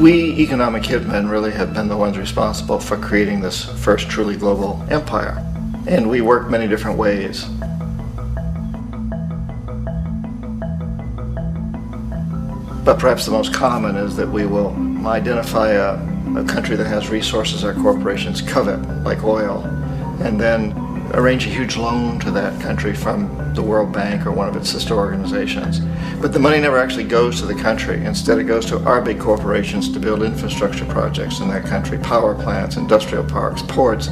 We economic hitmen really have been the ones responsible for creating this first truly global empire. And we work many different ways. But perhaps the most common is that we will identify a country that has resources our corporations covet, like oil, and then arrange a huge loan to that country from the World Bank or one of its sister organizations. But the money never actually goes to the country. Instead, it goes to our big corporations to build infrastructure projects in that country, power plants, industrial parks, ports,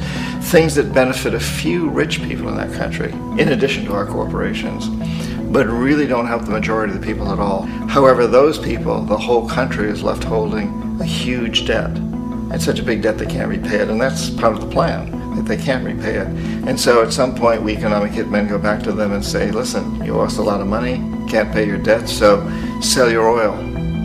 things that benefit a few rich people in that country, in addition to our corporations, but really don't help the majority of the people at all. However, those people, the whole country is left holding a huge debt. It's such a big debt they can't repay it, and that's part of the plan, that they can't repay it. And so at some point, we economic hitmen go back to them and say, listen, you owe us a lot of money, can't pay your debt, so sell your oil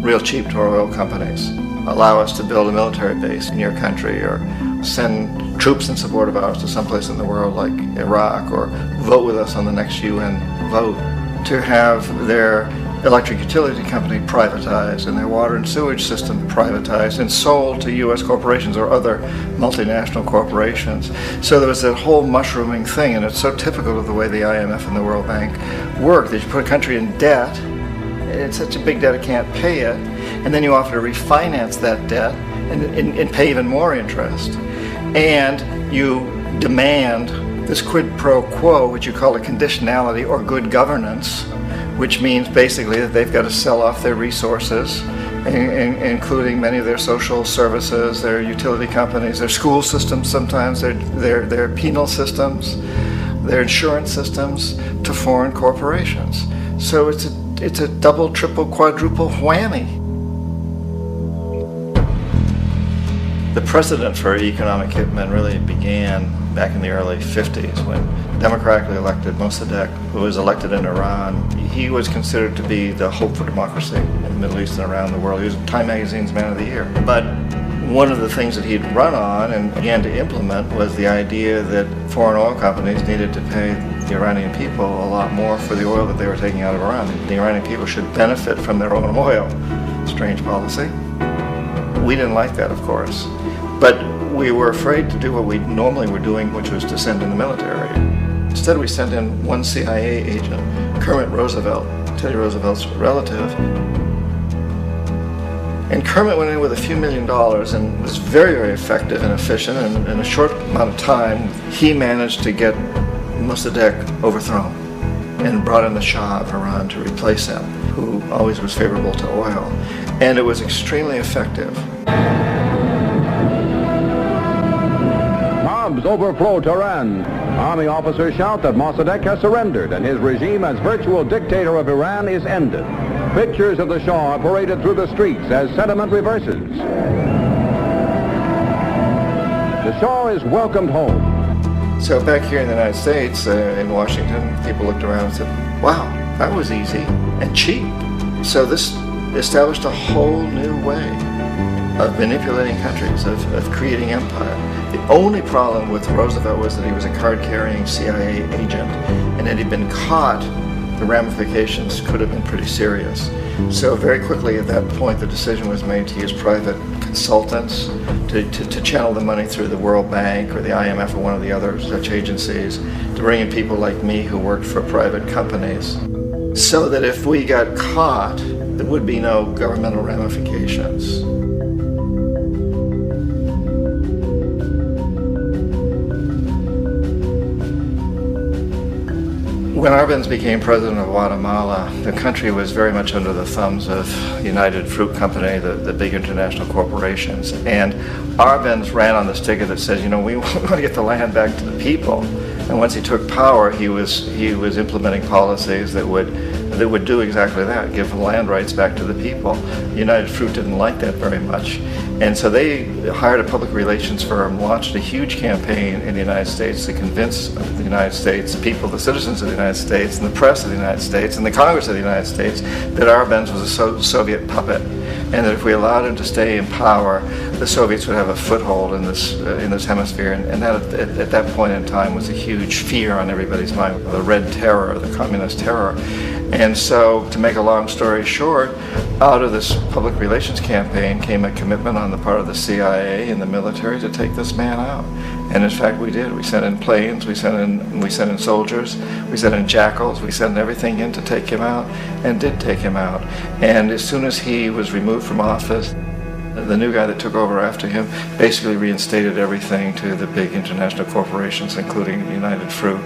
real cheap to our oil companies. Allow us to build a military base in your country, or send troops in support of ours to someplace in the world like Iraq, or vote with us on the next UN vote, to have their electric utility company privatized and their water and sewage system privatized and sold to U.S. corporations or other multinational corporations. So there was that whole mushrooming thing, and it's so typical of the way the IMF and the World Bank work, that you put a country in debt, it's such a big debt it can't pay it, and then you offer to refinance that debt and pay even more interest. And you demand this quid pro quo, which you call a conditionality or good governance, which means basically that they've got to sell off their resources, including many of their social services, their utility companies, their school systems sometimes, their penal systems, their insurance systems, to foreign corporations. So it's a double, triple, quadruple whammy. The precedent for economic hitmen really began back in the early 50s when democratically elected Mossadegh, who was elected in Iran, he was considered to be the hope for democracy in the Middle East and around the world. He was Time Magazine's Man of the Year. But one of the things that he'd run on and began to implement was the idea that foreign oil companies needed to pay the Iranian people a lot more for the oil that they were taking out of Iran. The Iranian people should benefit from their own oil. Strange policy. We didn't like that, of course. But we were afraid to do what we normally were doing, which was to send in the military. Instead, we sent in one CIA agent, Kermit Roosevelt, Teddy Roosevelt's relative. And Kermit went in with a few $1 million and was very, very effective and efficient. And in a short amount of time, he managed to get Mossadegh overthrown and brought in the Shah of Iran to replace him, who always was favorable to oil. And it was extremely effective. Mobs overflow Tehran. Army officers shout that Mossadegh has surrendered and his regime as virtual dictator of Iran is ended. Pictures of the Shah are paraded through the streets as sentiment reverses. The Shah is welcomed home. So back here in the United States, in Washington, people looked around and said, wow, that was easy and cheap. So this established a whole new way of manipulating countries, of creating empire. The only problem with Roosevelt was that he was a card-carrying CIA agent, and had he been caught, the ramifications could have been pretty serious. So very quickly at that point, the decision was made to use private consultants to channel the money through the World Bank or the IMF or one of the other such agencies, to bring in people like me who worked for private companies, so that if we got caught, there would be no governmental ramifications. When Arbenz became president of Guatemala, the country was very much under the thumbs of United Fruit Company, the big international corporations. And Arbenz ran on this ticket that says, you know, we want to get the land back to the people. And once he took power, he was implementing policies that would do exactly that, give the land rights back to the people. United Fruit didn't like that very much. And so they hired a public relations firm, launched a huge campaign in the United States to convince the United States people, the citizens of the United States, and the press of the United States, and the Congress of the United States, that Arbenz was a Soviet puppet, and that if we allowed him to stay in power, the Soviets would have a foothold in this hemisphere. And that, at that point in time, was a huge fear on everybody's mind, the Red Terror, the Communist Terror. And so, to make a long story short, out of this public relations campaign came a commitment on the part of the CIA and the military to take this man out. And in fact, we did. We sent in planes, we sent in soldiers, we sent in jackals, we sent everything in to take him out, and did take him out. And as soon as he was removed from office, the new guy that took over after him basically reinstated everything to the big international corporations, including United Fruit.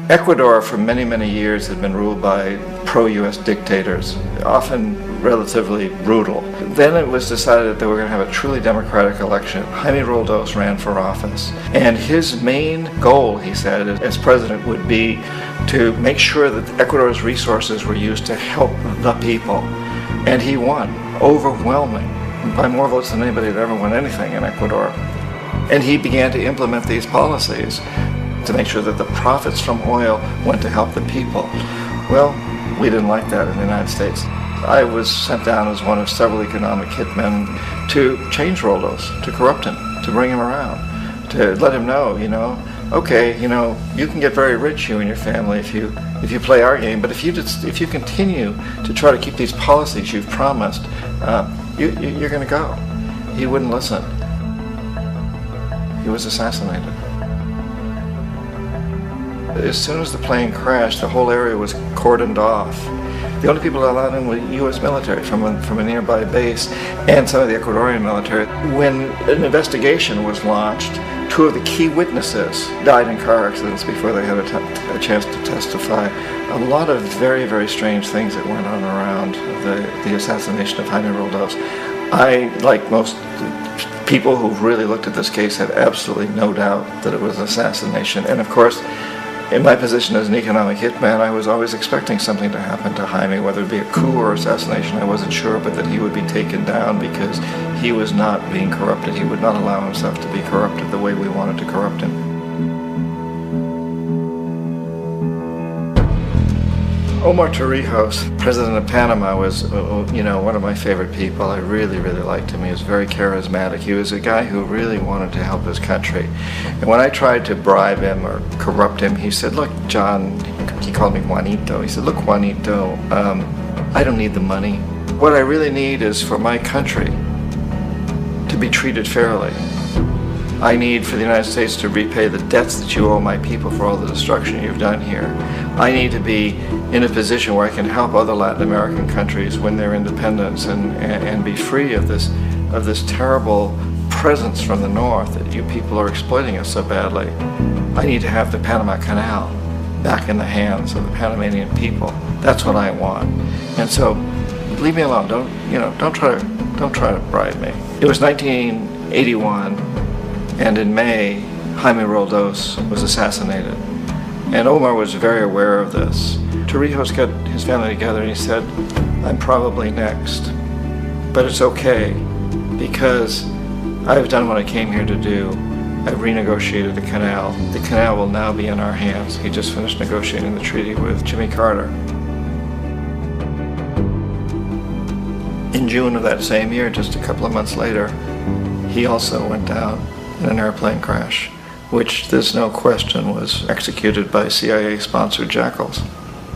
Ecuador for many, many years had been ruled by pro-US dictators, often relatively brutal. Then it was decided that they were going to have a truly democratic election. Jaime Roldos ran for office, and his main goal, he said, as president would be to make sure that Ecuador's resources were used to help the people. And he won, overwhelming, by more votes than anybody had ever won anything in Ecuador. And he began to implement these policies to make sure that the profits from oil went to help the people. Well, we didn't like that in the United States. I was sent down as one of several economic hitmen to change Roldos, to corrupt him, to bring him around, to let him know, okay, you can get very rich, you and your family, if you play our game, but if you continue to try to keep these policies you've promised, you're going to go. He wouldn't listen. He was assassinated. As soon as the plane crashed, the whole area was cordoned off. The only people allowed in were U.S. military from a nearby base and some of the Ecuadorian military. When an investigation was launched, two of the key witnesses died in car accidents before they had a chance to testify. A lot of very, very strange things that went on around the assassination of Jaime Roldos. I, like most people who've really looked at this case, have absolutely no doubt that it was an assassination. And of course, in my position as an economic hitman, I was always expecting something to happen to Jaime, whether it be a coup or assassination, I wasn't sure, but that he would be taken down because he was not being corrupted. He would not allow himself to be corrupted the way we wanted to corrupt him. Omar Torrijos, president of Panama, was one of my favorite people. I really, really liked him. He was very charismatic. He was a guy who really wanted to help his country. And when I tried to bribe him or corrupt him, he said, look, John, he called me Juanito. He said, look, Juanito, I don't need the money. What I really need is for my country to be treated fairly. I need for the United States to repay the debts that you owe my people for all the destruction you've done here. I need to be in a position where I can help other Latin American countries win their independence and be free of this terrible presence from the north that you people are exploiting us so badly. I need to have the Panama Canal back in the hands of the Panamanian people. That's what I want. And so, leave me alone. Don't try to bribe me. It was 1981. And in May, Jaime Roldos was assassinated. And Omar was very aware of this. Torrijos got his family together and he said, I'm probably next. But it's okay, because I've done what I came here to do. I've renegotiated the canal. The canal will now be in our hands. He just finished negotiating the treaty with Jimmy Carter. In June of that same year, just a couple of months later, he also went down in an airplane crash, which there's no question was executed by CIA-sponsored jackals.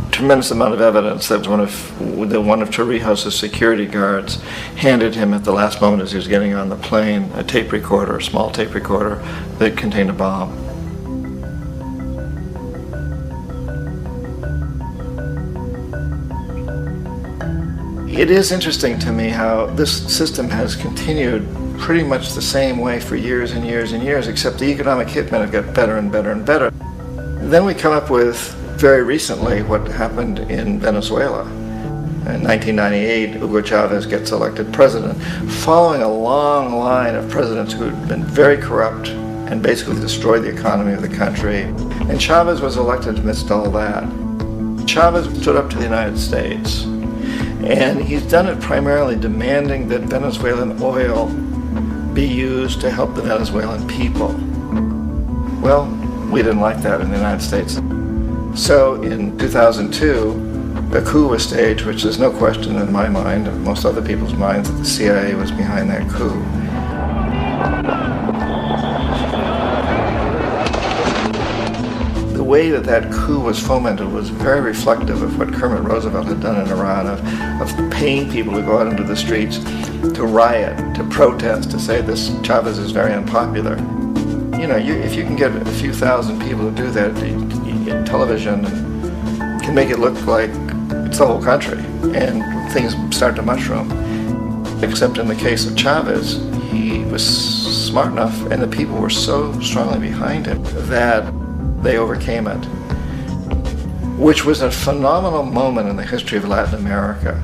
Tremendous amount of evidence that one of Torrijos' security guards handed him at the last moment as he was getting on the plane a tape recorder, a small tape recorder that contained a bomb. It is interesting to me how this system has continued pretty much the same way for years and years and years, except the economic hitmen have got better and better and better. Then we come up with, very recently, what happened in Venezuela. In 1998, Hugo Chavez gets elected president, following a long line of presidents who had been very corrupt and basically destroyed the economy of the country. And Chavez was elected amidst all that. Chavez stood up to the United States, and he's done it primarily demanding that Venezuelan oil be used to help the Venezuelan people. Well, we didn't like that in the United States. So in 2002, a coup was staged, which there's no question in my mind and most other people's minds that the CIA was behind that coup. way that that coup was fomented was very reflective of what Kermit Roosevelt had done in Iran, of paying people to go out into the streets, to riot, to protest, to say this Chavez is very unpopular. You know, if you can get a few thousand people to do that, television can make it look like it's the whole country, and things start to mushroom. Except in the case of Chavez, he was smart enough, and the people were so strongly behind him that they overcame it, which was a phenomenal moment in the history of Latin America.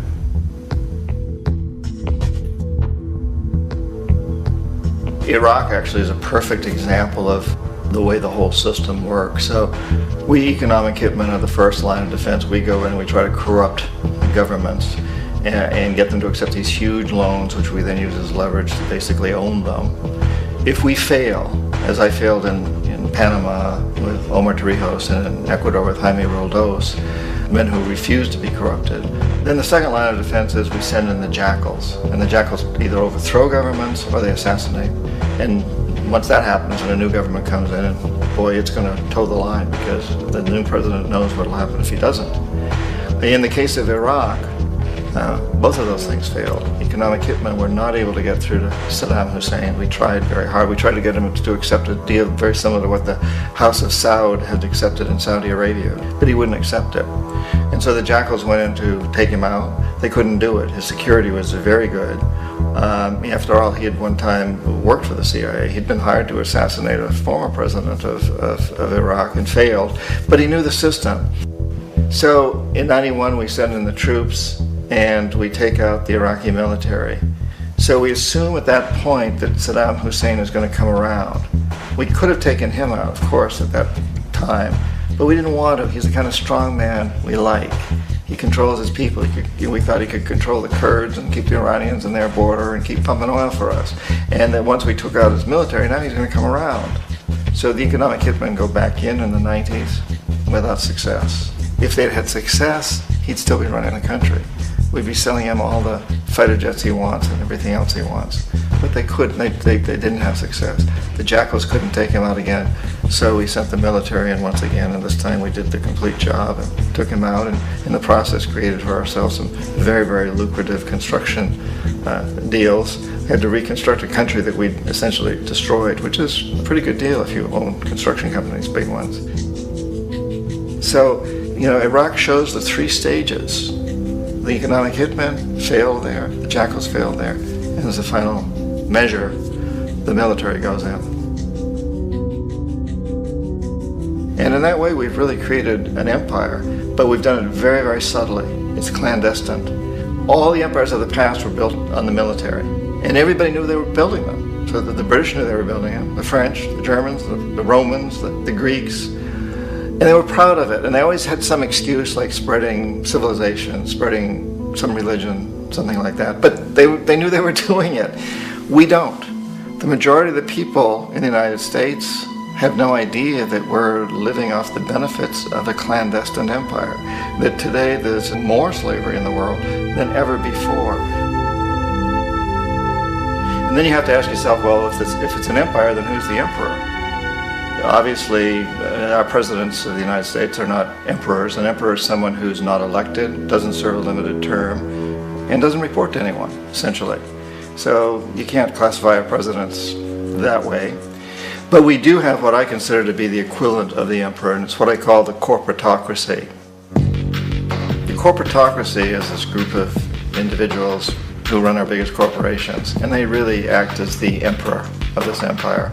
Iraq actually is a perfect example of the way the whole system works. So we economic hitmen are the first line of defense. We go in and we try to corrupt governments and get them to accept these huge loans, which we then use as leverage to basically own them. If we fail, as I failed in Panama with Omar Torrijos and in Ecuador with Jaime Roldos, men who refused to be corrupted, then the second line of defense is we send in the jackals. And the jackals either overthrow governments or they assassinate. And once that happens and a new government comes in, and boy, it's going to toe the line, because the new president knows what will happen if he doesn't. In the case of Iraq, both of those things failed. Economic hitmen were not able to get through to Saddam Hussein. We tried very hard. We tried to get him to accept a deal very similar to what the House of Saud had accepted in Saudi Arabia, but he wouldn't accept it. And so the jackals went in to take him out. They couldn't do it. His security was very good. After all, he had one time worked for the CIA. He'd been hired to assassinate a former president of Iraq and failed, but he knew the system. So in '91, we send in the troops and we take out the Iraqi military. So we assume at that point that Saddam Hussein is going to come around. We could have taken him out, of course, at that time, but we didn't want to. He's the kind of strong man we like. He controls his people. We thought he could control the Kurds and keep the Iranians in their border and keep pumping oil for us. And that once we took out his military, now he's going to come around. So the economic hitmen go back in the 90s without success. If they'd had success, he'd still be running the country. We'd be selling him all the fighter jets he wants and everything else he wants. But they couldn't. They didn't have success. The jackals couldn't take him out again, so we sent the military in once again, and this time we did the complete job and took him out, and in the process created for ourselves some very, very lucrative construction deals. We had to reconstruct a country that we'd essentially destroyed, which is a pretty good deal if you own construction companies, big ones. So, you know, Iraq shows the three stages. The economic hitmen failed there, the jackals failed there, and as a final measure, the military goes in. And in that way, we've really created an empire, but we've done it very, very subtly. It's clandestine. All the empires of the past were built on the military, and everybody knew they were building them. So the British knew they were building them, the French, the Germans, the Romans, the Greeks. And they were proud of it, and they always had some excuse, like spreading civilization, spreading some religion, something like that. But they knew they were doing it. We don't. The majority of the people in the United States have no idea that we're living off the benefits of a clandestine empire, that today there's more slavery in the world than ever before. And then you have to ask yourself, well, if it's an empire, then who's the emperor? Obviously, our presidents of the United States are not emperors. An emperor is someone who's not elected, doesn't serve a limited term, and doesn't report to anyone, essentially. So you can't classify our presidents that way. But we do have what I consider to be the equivalent of the emperor, and it's what I call the corporatocracy. The corporatocracy is this group of individuals who run our biggest corporations, and they really act as the emperor of this empire.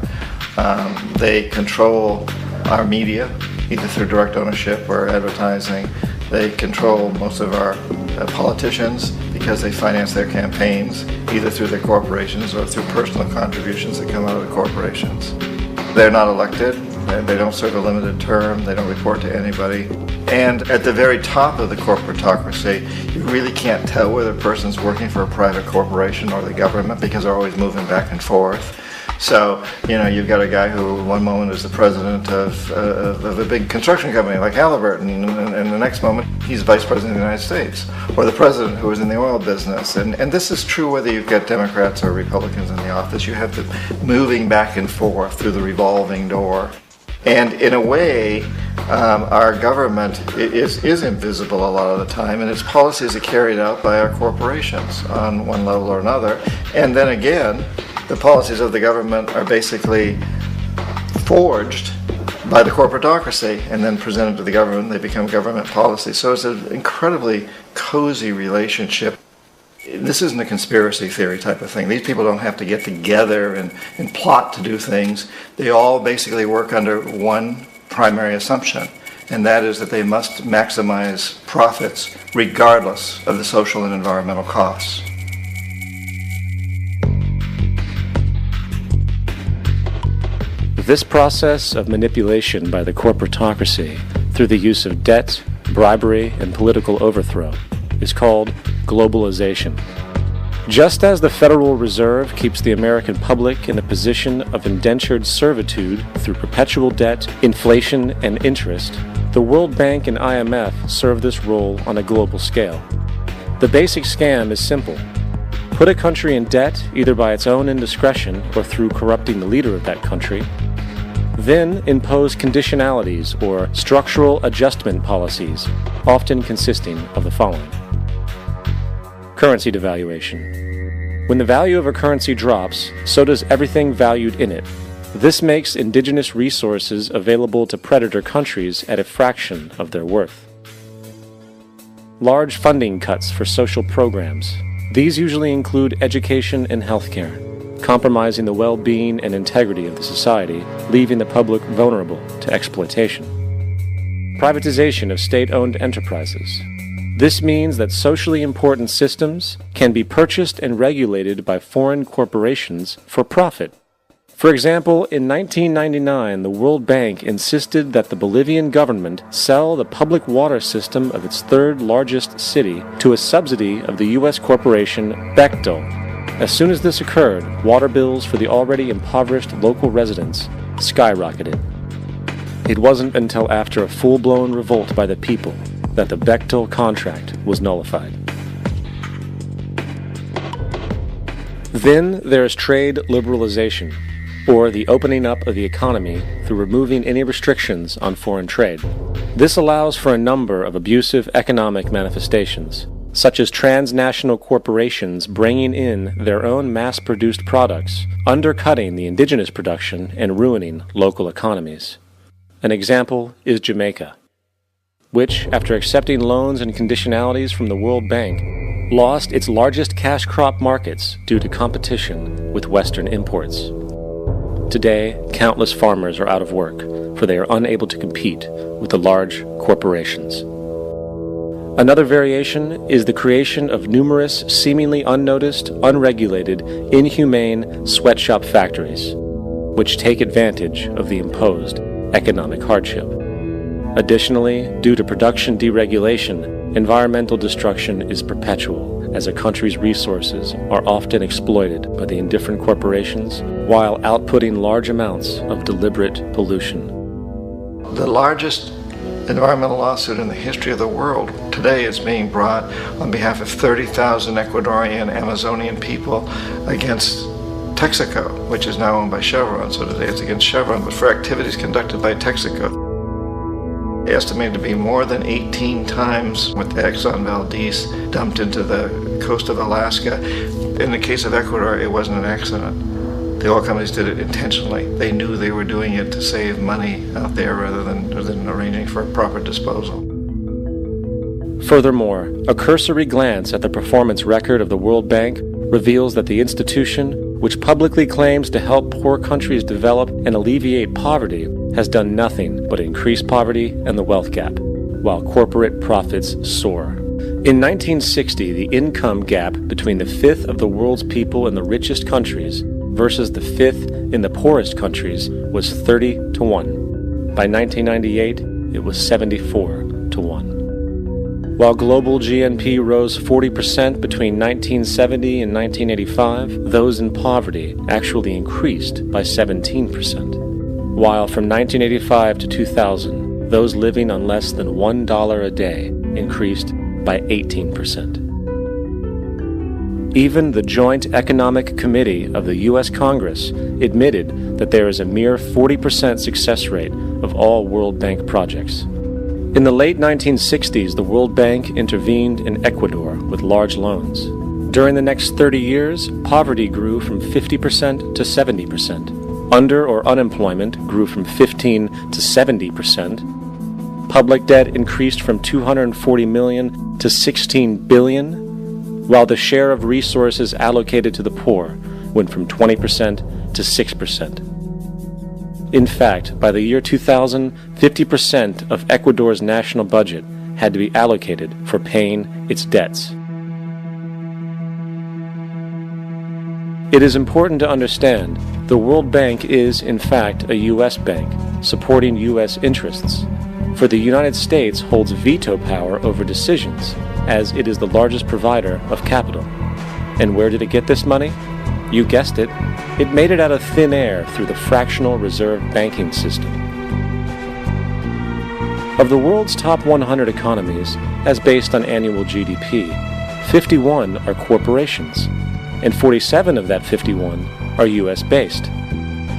They control our media, either through direct ownership or advertising. They control most of our politicians because they finance their campaigns, either through their corporations or through personal contributions that come out of the corporations. They're not elected, they don't serve a limited term, they don't report to anybody. And at the very top of the corporatocracy, you really can't tell whether a person's working for a private corporation or the government because they're always moving back and forth. So, you know, you've got a guy who one moment is the president of a big construction company like Halliburton, and the next moment he's vice president of the United States, or the president who is in the oil business. And this is true whether you've got Democrats or Republicans in the office. You have them moving back and forth through the revolving door. And in a way, Our government is invisible a lot of the time, and its policies are carried out by our corporations on one level or another. And then again, the policies of the government are basically forged by the corporatocracy and then presented to the government. They become government policy. So it's an incredibly cozy relationship. This isn't a conspiracy theory type of thing. These people don't have to get together and plot to do things. They all basically work under one primary assumption, and that is that they must maximize profits regardless of the social and environmental costs. This process of manipulation by the corporatocracy through the use of debt, bribery, and political overthrow is called globalization. Just as the Federal Reserve keeps the American public in a position of indentured servitude through perpetual debt, inflation, and interest, the World Bank and IMF serve this role on a global scale. The basic scam is simple. Put a country in debt either by its own indiscretion or through corrupting the leader of that country. Then impose conditionalities or structural adjustment policies, often consisting of the following. Currency devaluation. When the value of a currency drops, so does everything valued in it. This makes indigenous resources available to predator countries at a fraction of their worth. Large funding cuts for social programs. These usually include education and healthcare, compromising the well-being and integrity of the society, leaving the public vulnerable to exploitation. Privatization of state-owned enterprises. This means that socially important systems can be purchased and regulated by foreign corporations for profit. For example, in 1999, the World Bank insisted that the Bolivian government sell the public water system of its third largest city to a subsidy of the U.S. corporation Bechtel. As soon as this occurred, water bills for the already impoverished local residents skyrocketed. It wasn't until after a full-blown revolt by the people that the Bechtel contract was nullified. Then there is trade liberalization, or the opening up of the economy through removing any restrictions on foreign trade. This allows for a number of abusive economic manifestations, such as transnational corporations bringing in their own mass-produced products, undercutting the indigenous production and ruining local economies. An example is Jamaica, which, after accepting loans and conditionalities from the World Bank, lost its largest cash crop markets due to competition with Western imports. Today, countless farmers are out of work, for they are unable to compete with the large corporations. Another variation is the creation of numerous seemingly unnoticed, unregulated, inhumane sweatshop factories, which take advantage of the imposed economic hardship. Additionally, due to production deregulation, environmental destruction is perpetual, as a country's resources are often exploited by the indifferent corporations while outputting large amounts of deliberate pollution. The largest environmental lawsuit in the history of the world today is being brought on behalf of 30,000 Ecuadorian Amazonian people against Texaco, which is now owned by Chevron. So today it's against Chevron, but for activities conducted by Texaco. Estimated to be more than 18 times what the Exxon Valdez dumped into the coast of Alaska. In the case of Ecuador, it wasn't an accident. The oil companies did it intentionally. They knew they were doing it to save money out there rather than arranging for proper disposal. Furthermore, a cursory glance at the performance record of the World Bank reveals that the institution, which publicly claims to help poor countries develop and alleviate poverty, has done nothing but increase poverty and the wealth gap, while corporate profits soar. In 1960, the income gap between the fifth of the world's people in the richest countries versus the fifth in the poorest countries was 30 to 1. By 1998, it was 74 to 1. While global GNP rose 40% between 1970 and 1985, those in poverty actually increased by 17%. While from 1985 to 2000, those living on less than $1 a day increased by 18%. Even the Joint Economic Committee of the U.S. Congress admitted that there is a mere 40% success rate of all World Bank projects. In the late 1960s, the World Bank intervened in Ecuador with large loans. During the next 30 years, poverty grew from 50% to 70%. Under or unemployment grew from 15 to 70%. Public debt increased from 240 million to 16 billion, while the share of resources allocated to the poor went from 20% to 6%. In fact, by the year 2000, 50% of Ecuador's national budget had to be allocated for paying its debts. It is important to understand the World Bank is, in fact, a U.S. bank, supporting U.S. interests. For the United States holds veto power over decisions, as it is the largest provider of capital. And where did it get this money? You guessed it. It made it out of thin air through the fractional reserve banking system. Of the world's top 100 economies, as based on annual GDP, 51 are corporations, and 47 of that 51 are U.S.-based.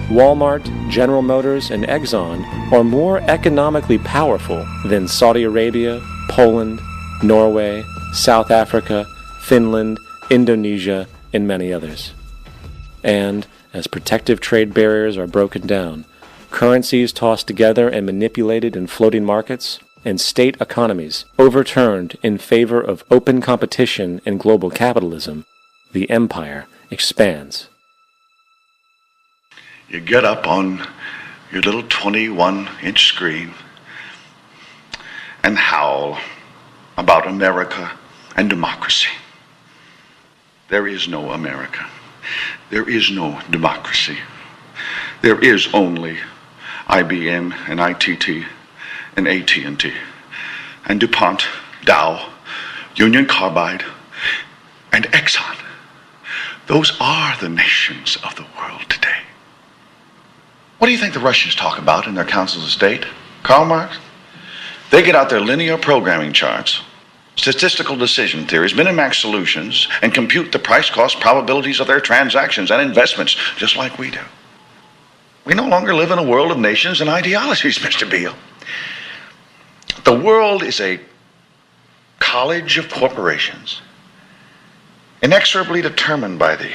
Walmart, General Motors, and Exxon are more economically powerful than Saudi Arabia, Poland, Norway, South Africa, Finland, Indonesia, and many others. And, as protective trade barriers are broken down, currencies tossed together and manipulated in floating markets, and state economies overturned in favor of open competition and global capitalism, the empire expands. You get up on your little 21-inch screen and howl about America and democracy. There is no America. There is no democracy. There is only IBM and ITT and AT&T and DuPont, Dow, Union Carbide, and Exxon. Those are the nations of the world today. What do you think the Russians talk about in their councils of state? Karl Marx? They get out their linear programming charts, statistical decision theories, minimax solutions, and compute the price-cost probabilities of their transactions and investments, just like we do. We no longer live in a world of nations and ideologies, Mr. Beale. The world is a college of corporations, inexorably determined by the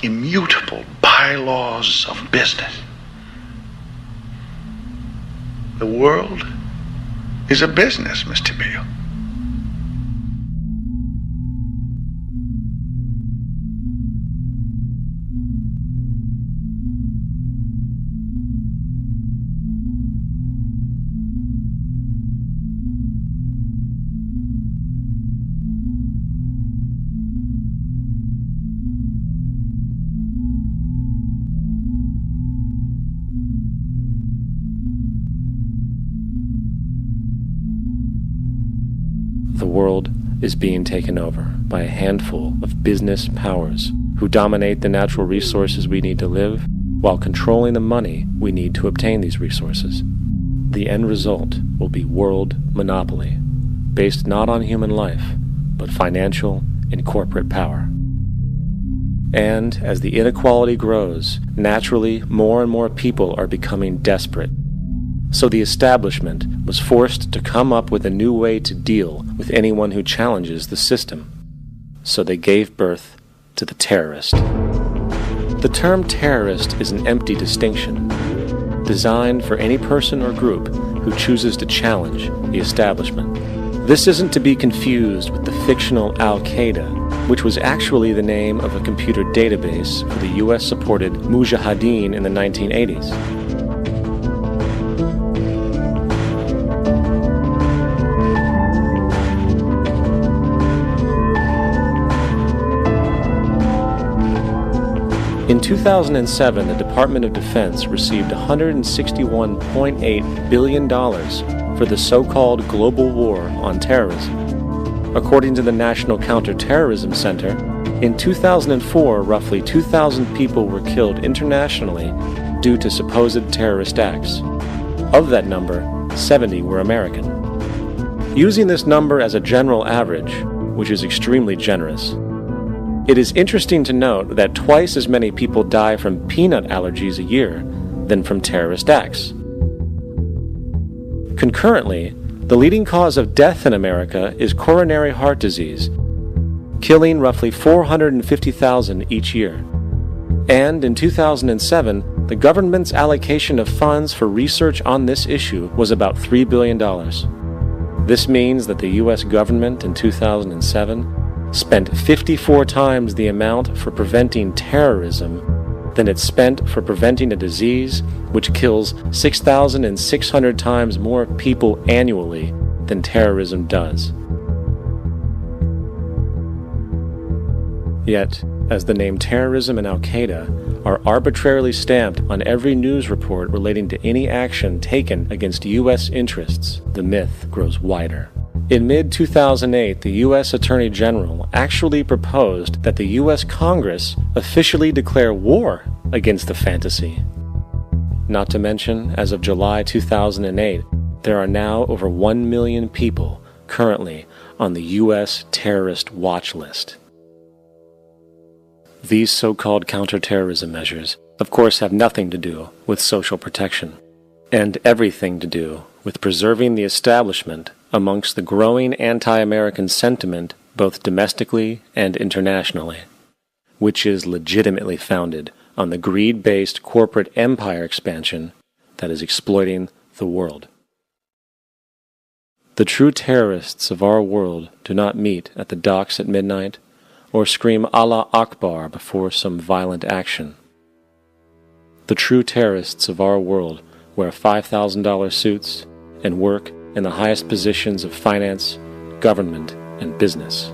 immutable bylaws of business. The world is a business, Mr. Beale. The world is being taken over by a handful of business powers who dominate the natural resources we need to live while controlling the money we need to obtain these resources. The end result will be world monopoly, based not on human life, but financial and corporate power. And as the inequality grows, naturally more and more people are becoming desperate. So the establishment was forced to come up with a new way to deal with anyone who challenges the system. So they gave birth to the terrorist. The term terrorist is an empty distinction, designed for any person or group who chooses to challenge the establishment. This isn't to be confused with the fictional Al-Qaeda, which was actually the name of a computer database for the US-supported Mujahideen in the 1980s. In 2007, the Department of Defense received $161.8 billion for the so-called global war on terrorism. According to the National Counterterrorism Center, in 2004, roughly 2,000 people were killed internationally due to supposed terrorist acts. Of that number, 70 were American. Using this number as a general average, which is extremely generous, It is interesting to note that twice as many people die from peanut allergies a year than from terrorist acts. Concurrently, the leading cause of death in America is coronary heart disease, killing roughly 450,000 each year. And in 2007, the government's allocation of funds for research on this issue was about $3 billion. This means that the U.S. government in 2007 spent 54 times the amount for preventing terrorism than it spent for preventing a disease which kills 6,600 times more people annually than terrorism does. Yet, as the name terrorism and Al-Qaeda are arbitrarily stamped on every news report relating to any action taken against U.S. interests, the myth grows wider. In mid-2008, the U.S. Attorney General actually proposed that the U.S. Congress officially declare war against the fantasy. Not to mention, as of July 2008, there are now over 1 million people currently on the U.S. terrorist watch list. These so-called counterterrorism measures, of course, have nothing to do with social protection, and everything to do with preserving the establishment amongst the growing anti-American sentiment both domestically and internationally, which is legitimately founded on the greed-based corporate empire expansion that is exploiting the world. The true terrorists of our world do not meet at the docks at midnight or scream Allah Akbar before some violent action. The true terrorists of our world wear $5,000 suits and work in the highest positions of finance, government, and business.